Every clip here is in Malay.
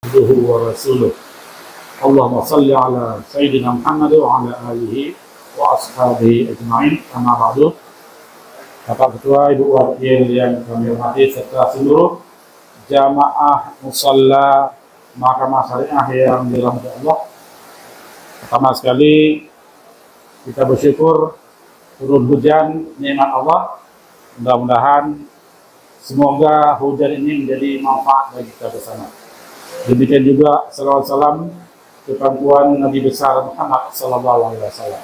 عبده ورسوله اللهم صل على سيدنا محمد وعلى آله وأصحابه أجمعين. Amma ba'du. Bapak Ketua, Ibu Wakil yang kami hormati serta seluruh jamaah musalla Mahkamah Syariah yang dirahmati Allah. Pertama sekali kita bersyukur turun hujan nikmat Allah. Mudah-mudahan semoga hujan ini menjadi manfaat bagi kita bersama. Demikian juga salawat salam kepada Nabi besar Muhammad sallallahu alaihi wasallam.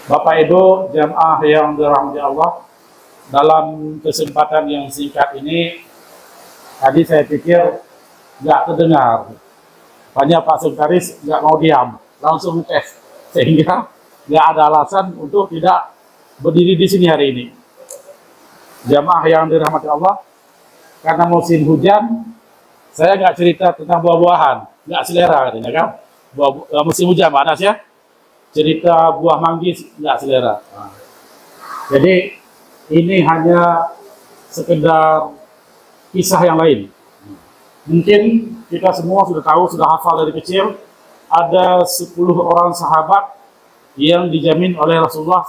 Bapak Ibu jamaah yang dirahmati Allah, dalam kesempatan yang singkat ini tadi saya pikir nggak terdengar. Banyak Pak Sekretaris nggak mau diam, langsung tes, sehingga nggak ada alasan untuk tidak berdiri di sini hari ini. Jamaah yang dirahmati Allah, karena musim hujan, saya nggak cerita tentang buah-buahan, nggak selera katanya kan. Musim hujan panas ya, cerita buah manggis nggak selera. Jadi ini hanya sekedar kisah yang lain. Mungkin kita semua sudah tahu, sudah hafal dari kecil, ada 10 orang sahabat yang dijamin oleh Rasulullah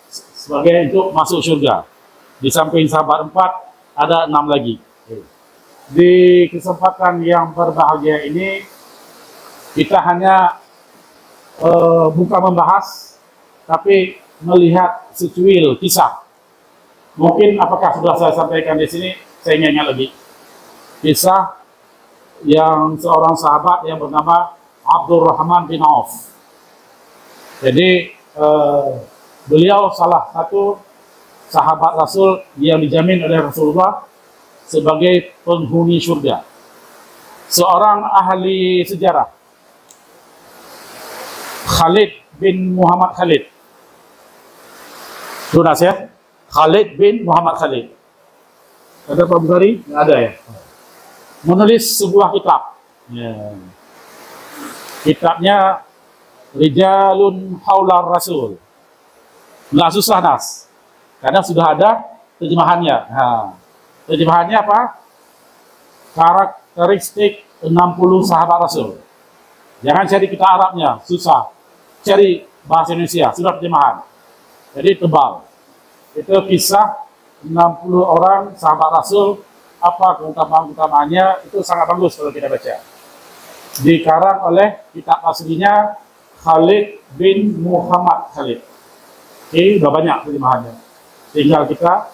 sebagai untuk masuk surga. Di samping sahabat 4, ada 6 lagi. Di kesempatan yang berbahagia ini, kita hanya bukan membahas, tapi melihat secuil kisah. Mungkin apakah sudah saya sampaikan di sini, saya ingat lagi. Kisah yang seorang sahabat yang bernama Abdurrahman bin Auf. Jadi beliau salah satu sahabat Rasul yang dijamin oleh Rasulullah sebagai penghuni surga. Seorang ahli sejarah, Khalid bin Muhammad Khalid. Tunas ya, Khalid bin Muhammad Khalid. Ada Pak Bukhari? Nggak ada ya? Menulis sebuah kitab. Ya. Kitabnya Rijalun Haular Rasul. Nggak susah nas, karena sudah ada terjemahannya. Nah, terjemahannya apa? Karakteristik 60 sahabat Rasul. Jangan cari kitab Arabnya, susah. Cari bahasa Indonesia, sudah terjemahan. Jadi tebal. Itu kisah 60 orang sahabat Rasul, apa keutamaan-keutamaannya, itu sangat bagus kalau kita baca. Dikarang oleh kitab aslinya Khalid bin Muhammad Khalid. Oke, udah banyak terjemahannya. Tinggal kita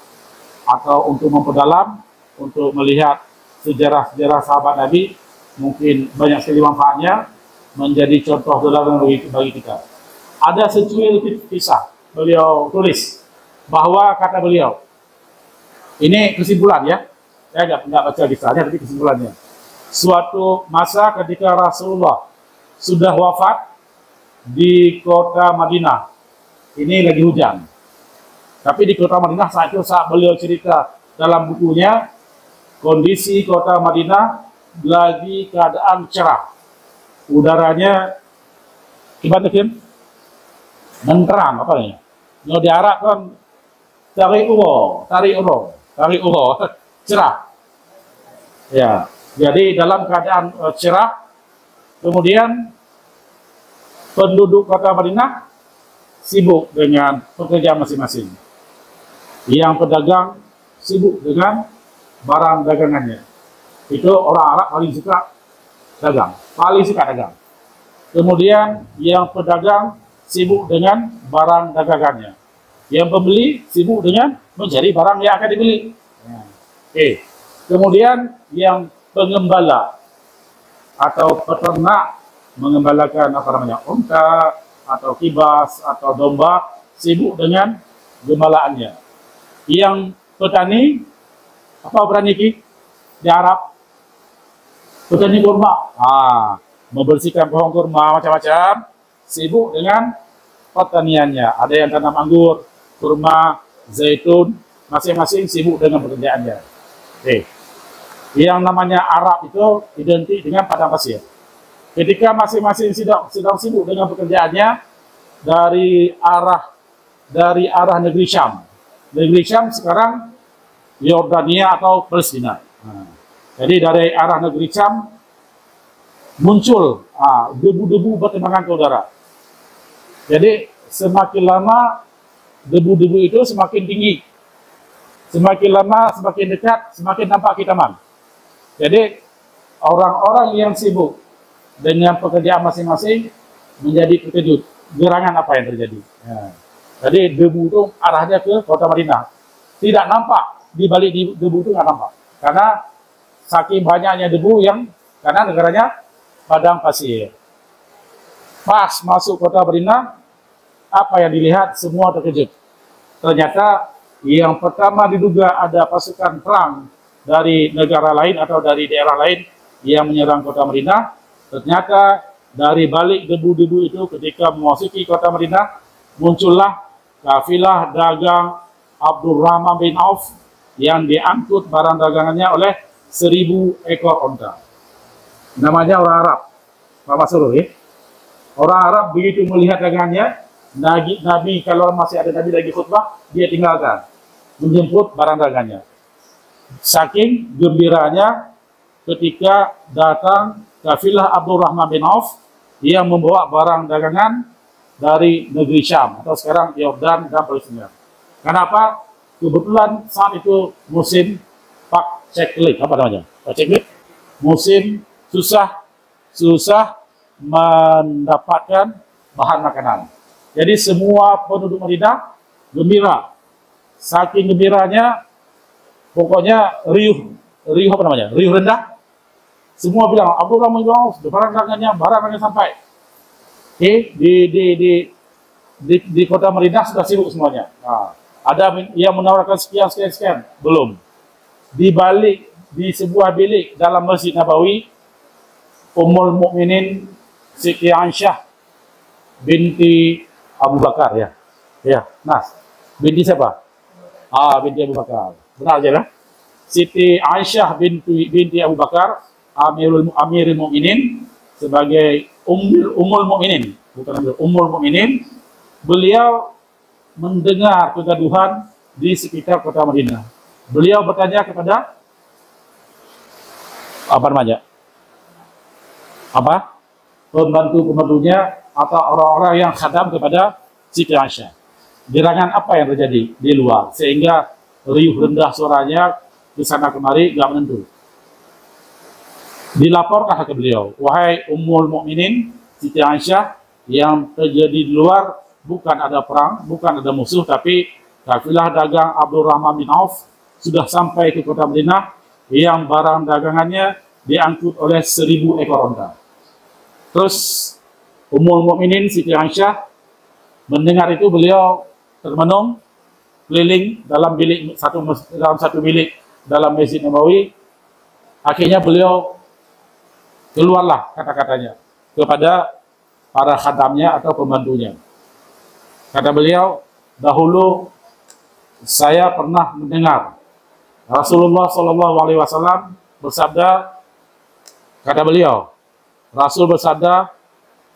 atau untuk memperdalam, untuk melihat sejarah-sejarah sahabat Nabi, mungkin banyak sekali manfaatnya, menjadi contoh teladan bagi kita. Ada secuil kisah beliau tulis bahwa kata beliau, ini kesimpulan ya, saya nggak baca kisahnya, tapi kesimpulannya. Suatu masa ketika Rasulullah sudah wafat di kota Madinah, ini lagi hujan. Tapi di kota Madinah saat itu, saat beliau cerita dalam bukunya, kondisi kota Madinah lagi keadaan cerah. Udaranya gimana Kim? Menterang apa nih? Kalau di Arab kan tarik ulo, cerah. Ya, jadi dalam keadaan cerah, kemudian penduduk kota Madinah sibuk dengan pekerjaan masing-masing. Yang pedagang sibuk dengan barang dagangannya. Itu orang Arab paling suka dagang, Kemudian yang pedagang sibuk dengan barang dagangannya. Yang pembeli sibuk dengan mencari barang yang akan dibeli. Oke. Kemudian yang pengembala atau peternak mengembalakan unta atau kibas atau domba, sibuk dengan gembalaannya. Yang petani, apa petani di Arab? Petani kurma, membersihkan pohon kurma macam-macam, sibuk dengan pertaniannya. Ada yang tanam anggur, kurma, zaitun, masing-masing sibuk dengan pekerjaannya. Oke. Yang namanya Arab itu identik dengan padang pasir. Ketika masing-masing sedang sibuk dengan pekerjaannya dari arah negeri Syam. Negeri Syam sekarang Yordania atau Palestina. Jadi dari arah negeri Syam muncul debu-debu berterbangan ke udara. Jadi semakin lama debu-debu itu semakin tinggi, semakin lama semakin dekat, semakin nampak hitaman. Jadi orang-orang yang sibuk dengan pekerjaan masing-masing menjadi terkejut. Gerangan apa yang terjadi? Jadi debu itu arahnya ke kota Madinah. Tidak nampak, di balik debu itu nggak nampak. Karena saking banyaknya debu karena negaranya padang pasir. Pas masuk kota Madinah, apa yang dilihat semua terkejut. Ternyata yang pertama diduga ada pasukan perang dari negara lain atau dari daerah lain yang menyerang kota Madinah. Ternyata dari balik debu-debu itu ketika memasuki kota Madinah, muncullah kafilah dagang Abdurrahman bin Auf yang diangkut barang dagangannya oleh 1000 ekor onta. Namanya orang Arab. Pak Masrur, ya? Orang Arab begitu melihat dagangannya, Nabi kalau masih ada Nabi lagi khutbah, dia tinggalkan, menjemput barang dagangannya. Saking gembiranya ketika datang kafilah Abdurrahman bin Auf yang membawa barang dagangan dari negeri Syam atau sekarang Yordan dan Palestina. Kenapa? Kebetulan saat itu musim paceklik, apa namanya? Paceklik, musim susah mendapatkan bahan makanan. Jadi semua penduduk Madinah gembira. Saking gembiranya, pokoknya riuh apa namanya? Riuh rendah. Semua bilang Abdurrahman bin Auf, barang dagangannya sampai. Oke, di kota Madinah sudah sibuk semuanya. Ada yang menawarkan sekian, belum. Di sebuah bilik dalam Masjid Nabawi, Ummul Mukminin Siti Aisyah binti Abu Bakar, Nas. Binti siapa? Binti Abu Bakar. Benar aja lah. Siti Aisyah binti Abu Bakar, Amirul Mukminin sebagai Ummul Mukminin, bukan Ummul Mukminin. Beliau mendengar kegaduhan di sekitar kota Madinah. Beliau bertanya kepada pembantu-pembantunya atau orang-orang yang khadam kepada Siti Aisyah. Gerangan apa yang terjadi di luar sehingga riuh rendah suaranya di sana kemari gak menentu. Dilaporkan ke beliau, wahai Ummul Mukminin Siti Aisyah, yang terjadi di luar bukan ada perang, bukan ada musuh, tapi kafilah dagang Abdurrahman bin Auf sudah sampai ke kota Madinah yang barang dagangannya diangkut oleh 1000 ekor onta. Terus Ummul Mukminin Siti Aisyah mendengar itu, beliau termenung keliling dalam satu bilik dalam Masjid Nabawi. Akhirnya beliau keluarlah kata-katanya kepada para khadamnya atau pembantunya. Kata beliau, dahulu saya pernah mendengar Rasulullah SAW bersabda, kata beliau, Rasul bersabda,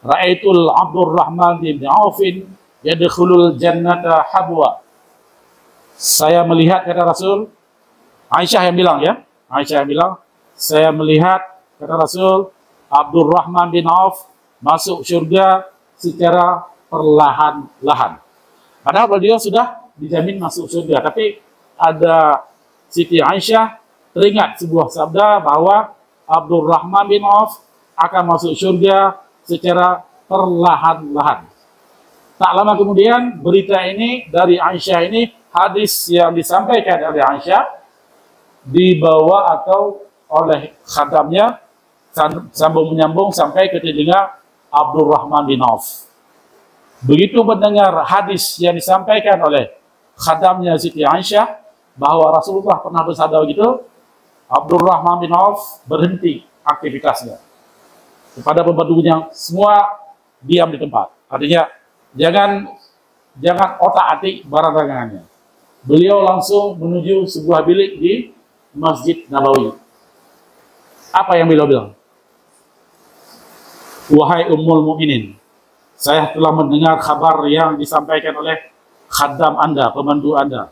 Ra'aitul Abdurrahman bin Aufin yadkhulul jannata habwa. Saya melihat, kata Rasul, Aisyah yang bilang, Aisyah yang bilang, saya melihat, kata Rasul, Abdurrahman bin Auf masuk surga secara perlahan-lahan. Padahal beliau sudah dijamin masuk surga, tapi ada Siti Aisyah teringat sebuah sabda bahwa Abdurrahman bin Auf akan masuk surga secara perlahan-lahan. Tak lama kemudian berita ini dari Aisyah ini, hadis yang disampaikan oleh Aisyah dibawa atau oleh khadamnya sambung menyambung sampai ke telinga Abdurrahman bin Auf. Begitu mendengar hadis yang disampaikan oleh khadamnya Siti Aisyah bahwa Rasulullah pernah bersabda begitu, Abdurrahman bin Auf berhenti aktivitasnya. Kepada pembantunya semua diam di tempat. Artinya jangan otak-atik barang dagangannya. Beliau langsung menuju sebuah bilik di Masjid Nabawi. Apa yang beliau bilang? Wahai Ummul Mukminin, saya telah mendengar kabar yang disampaikan oleh khadam Anda, pembantu Anda.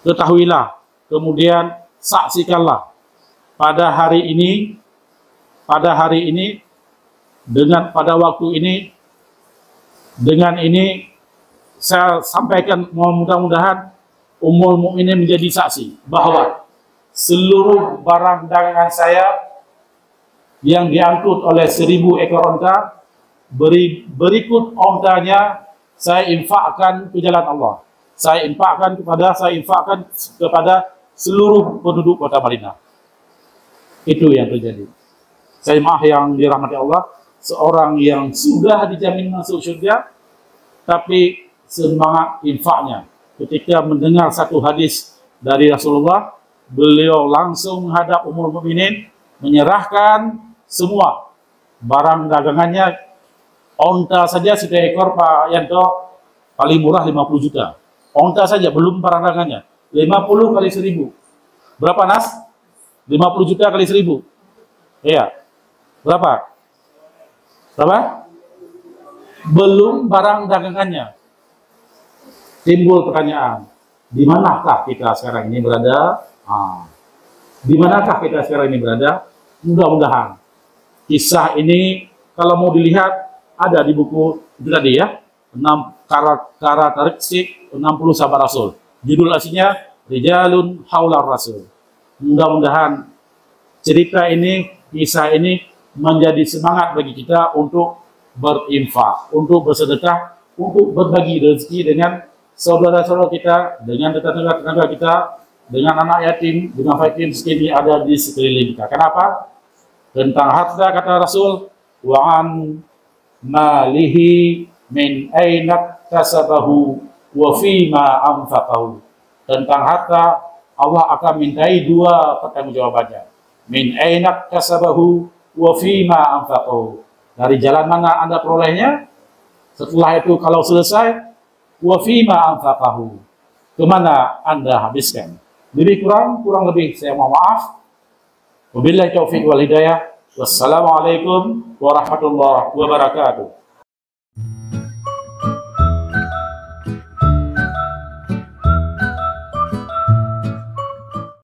Ketahuilah, kemudian saksikanlah, pada hari ini pada hari ini, pada waktu ini, dengan ini saya sampaikan, mudah-mudahan Ummul Mukminin menjadi saksi bahwa seluruh barang dagangan saya yang diangkut oleh 1000 ekor onta, berikut ontanya saya infakkan ke jalan Allah. Saya infakkan kepada seluruh penduduk kota Madinah. Itu yang terjadi. Saya maaf yang dirahmati Allah, seorang yang sudah dijamin masuk surga, tapi semangat infaknya. Ketika mendengar satu hadis dari Rasulullah, beliau langsung menghadap Ummul Mukminin, menyerahkan semua barang dagangannya. Onta saja 1 ekor Pak Yanto paling murah 50 juta. Onta saja, belum barang dagangannya. 50 kali 1000. Berapa Nas? 50 juta kali 1000. Iya. Berapa? Belum barang dagangannya. Timbul pertanyaan, di manakah kita sekarang ini berada? Di manakah kita sekarang ini berada? Mudah-mudahan kisah ini kalau mau dilihat ada di buku itu tadi ya, 6 karakteristik 60 sahabat Rasul. Judul aslinya Rijalun Haular Rasul. Mudah-mudahan cerita ini, kisah ini menjadi semangat bagi kita untuk berinfak, untuk bersedekah, untuk berbagi rezeki dengan saudara-saudara kita, dengan tetangga-tetangga kita, dengan anak yatim, dengan fakir miskin yang ada di sekeliling kita. Kenapa? Tentang harta kata Rasul, wa'an malihi min ainak kasabahu wa fima anfaqahu. Tentang harta Allah akan mintai 2 pertanggungjawabannya. Min ainak kasabahu wa fima anfaqahu. Dari jalan mana Anda perolehnya? Setelah itu kalau selesai, wa fima anfaqahu. Kemana Anda habiskan? Lebih kurang lebih saya mohon maaf. Wabillahi taufiq wal hidayah. Wassalamualaikum warahmatullahi wabarakatuh.